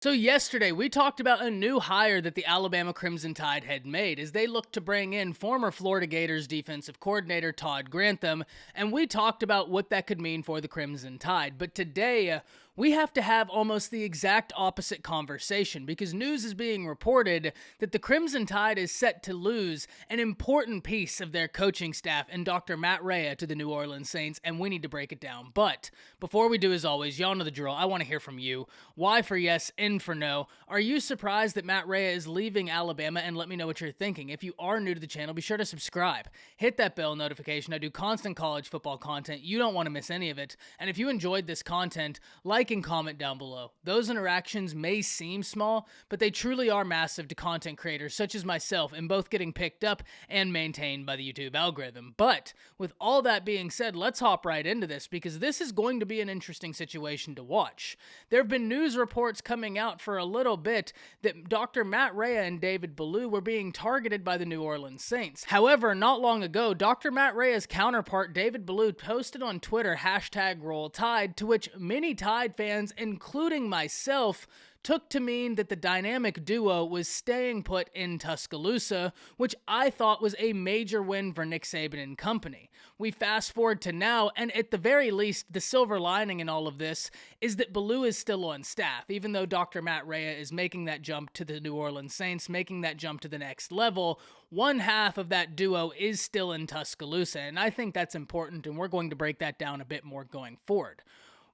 So yesterday, we talked about a new hire that the Alabama Crimson Tide had made as they looked to bring in former Florida Gators defensive coordinator Todd Grantham, and we talked about what that could mean for the Crimson Tide. But today, we have to have almost the exact opposite conversation because news is being reported that the Crimson Tide is set to lose an important piece of their coaching staff and Dr. Matt Rhea to the New Orleans Saints, and we need to break it down. But before we do, as always, y'all know the drill. I want to hear from you. Why for yes, in for no. Are you surprised that Matt Rhea is leaving Alabama? And let me know what you're thinking. If you are new to the channel, be sure to subscribe. Hit that bell notification. I do constant college football content. You don't want to miss any of it. And if you enjoyed this content, like and comment down below. Those interactions may seem small, but they truly are massive to content creators such as myself in both getting picked up and maintained by the YouTube algorithm. But with all that being said, let's hop right into this because this is going to be an interesting situation to watch. There have been news reports coming out for a little bit that Dr. Matt Rhea and David Ballou were being targeted by the New Orleans Saints. However, not long ago, Dr. Matt Rhea's counterpart David Ballou posted on Twitter #RollTide, to which many Tide fans, including myself, took to mean that the dynamic duo was staying put in Tuscaloosa, which I thought was a major win for Nick Saban and company. We fast forward to now, and at the very least, the silver lining in all of this is that Ballou is still on staff, even though Dr. Matt Rhea is making that jump to the New Orleans Saints, making that jump to the next level. One half of that duo is still in Tuscaloosa, and I think that's important, and we're going to break that down a bit more going forward.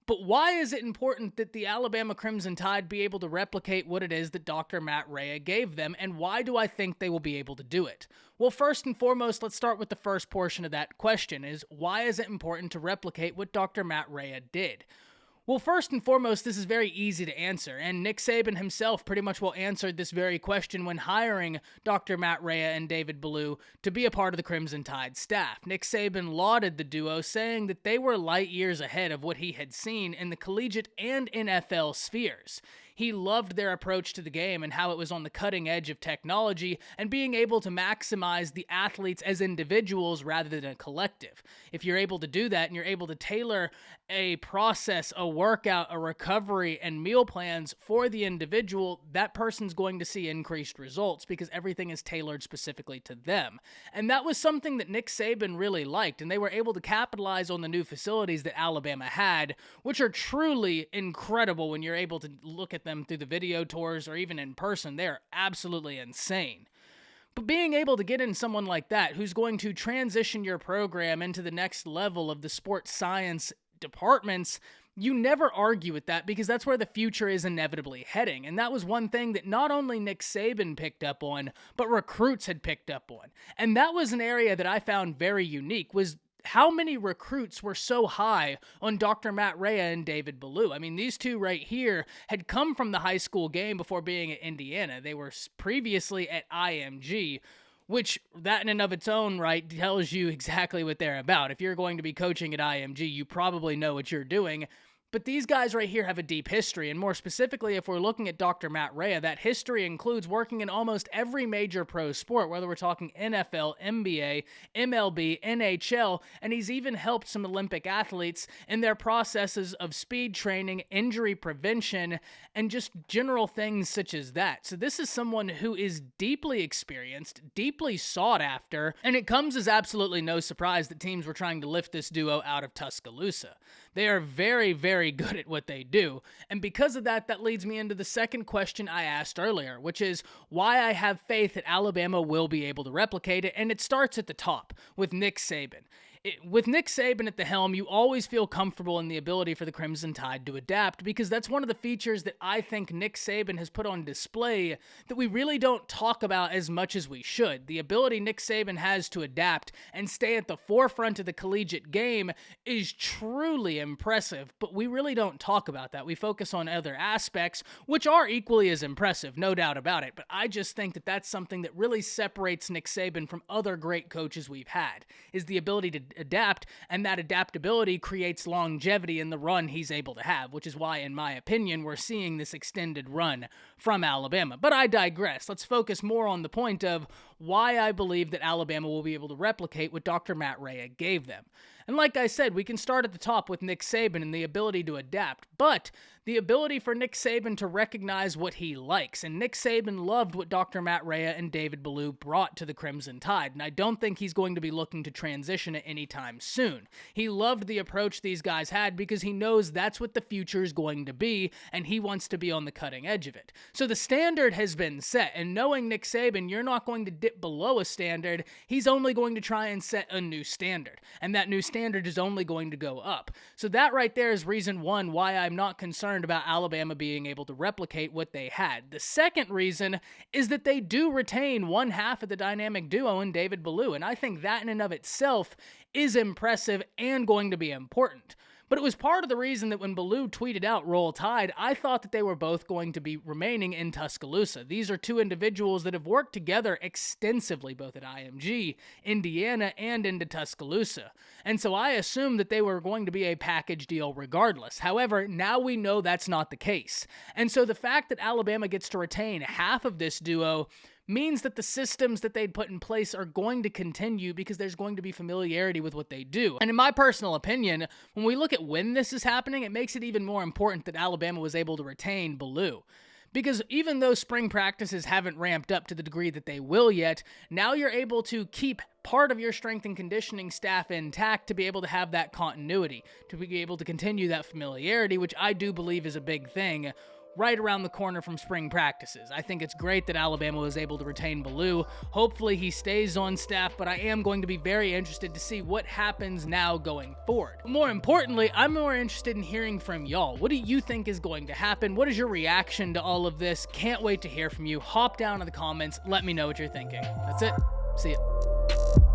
But why is it important that the Alabama Crimson Tide be able to replicate what it is that Dr. Matt Rhea gave them, and why do I think they will be able to do it? Well, first and foremost, let's start with the first portion of that question, is why is it important to replicate what Dr. Matt Rhea did? Well, first and foremost, this is very easy to answer, and Nick Saban himself pretty much well answered this very question when hiring Dr. Matt Rhea and David Ballou to be a part of the Crimson Tide staff. Nick Saban lauded the duo, saying that they were light years ahead of what he had seen in the collegiate and NFL spheres. He loved their approach to the game and how it was on the cutting edge of technology and being able to maximize the athletes as individuals rather than a collective. If you're able to do that and you're able to tailor a process, a workout, a recovery, and meal plans for the individual, that person's going to see increased results because everything is tailored specifically to them. And that was something that Nick Saban really liked, and they were able to capitalize on the new facilities that Alabama had, which are truly incredible when you're able to look at them through the video tours or even in person. They're absolutely insane. But being able to get in someone like that who's going to transition your program into the next level of the sports science departments, you never argue with that because that's where the future is inevitably heading. And that was one thing that not only Nick Saban picked up on, but recruits had picked up on. And that was an area that I found very unique, was how many recruits were so high on Dr. Matt Rhea and David Ballou. I mean, these two right here had come from the high school game before being at Indiana. They were previously at IMG, which that in and of its own right tells you exactly what they're about. If you're going to be coaching at IMG, you probably know what you're doing. But these guys right here have a deep history, and more specifically, if we're looking at Dr. Matt Rhea, that history includes working in almost every major pro sport, whether we're talking NFL, NBA, MLB, NHL, and he's even helped some Olympic athletes in their processes of speed training, injury prevention, and just general things such as that. So this is someone who is deeply experienced, deeply sought after, and it comes as absolutely no surprise that teams were trying to lift this duo out of Tuscaloosa. They are very, very good at what they do. And because of that, that leads me into the second question I asked earlier, which is why I have faith that Alabama will be able to replicate it. And it starts at the top with Nick Saban. With Nick Saban at the helm, you always feel comfortable in the ability for the Crimson Tide to adapt because that's one of the features that I think Nick Saban has put on display that we really don't talk about as much as we should. The ability Nick Saban has to adapt and stay at the forefront of the collegiate game is truly impressive, but we really don't talk about that. We focus on other aspects, which are equally as impressive, no doubt about it, but I just think that that's something that really separates Nick Saban from other great coaches we've had, is the ability to adapt, and that adaptability creates longevity in the run he's able to have, which is why, in my opinion, we're seeing this extended run from Alabama. But I digress. Let's focus more on the point of why I believe that Alabama will be able to replicate what Dr. Matt Rhea gave them. And like I said, we can start at the top with Nick Saban and the ability to adapt, but the ability for Nick Saban to recognize what he likes. And Nick Saban loved what Dr. Matt Rhea and David Ballou brought to the Crimson Tide, and I don't think he's going to be looking to transition it anytime soon. He loved the approach these guys had because he knows that's what the future is going to be, and he wants to be on the cutting edge of it. So the standard has been set, and knowing Nick Saban, you're not going to dip below a standard. He's only going to try and set a new standard, and that new standard is only going to go up. So that right there is reason one why I'm not concerned about Alabama being able to replicate what they had. The second reason is that they do retain one half of the dynamic duo in David Ballou, and I think that in and of itself is impressive and going to be important. But it was part of the reason that when Ballou tweeted out Roll Tide, I thought that they were both going to be remaining in Tuscaloosa. These are two individuals that have worked together extensively, both at IMG, Indiana, and into Tuscaloosa. And so I assumed that they were going to be a package deal regardless. However, now we know that's not the case. And so the fact that Alabama gets to retain half of this duo means that the systems that they'd put in place are going to continue because there's going to be familiarity with what they do. And in my personal opinion, when we look at when this is happening, it makes it even more important that Alabama was able to retain Ballou. Because even though spring practices haven't ramped up to the degree that they will yet, now you're able to keep part of your strength and conditioning staff intact to be able to have that continuity, to be able to continue that familiarity, which I do believe is a big thing right around the corner from spring practices. I think it's great that Alabama was able to retain Ballou. Hopefully he stays on staff, but I am going to be very interested to see what happens now going forward. More importantly, I'm more interested in hearing from y'all. What do you think is going to happen? What is your reaction to all of this? Can't wait to hear from you. Hop down in the comments. Let me know what you're thinking. That's it. See ya.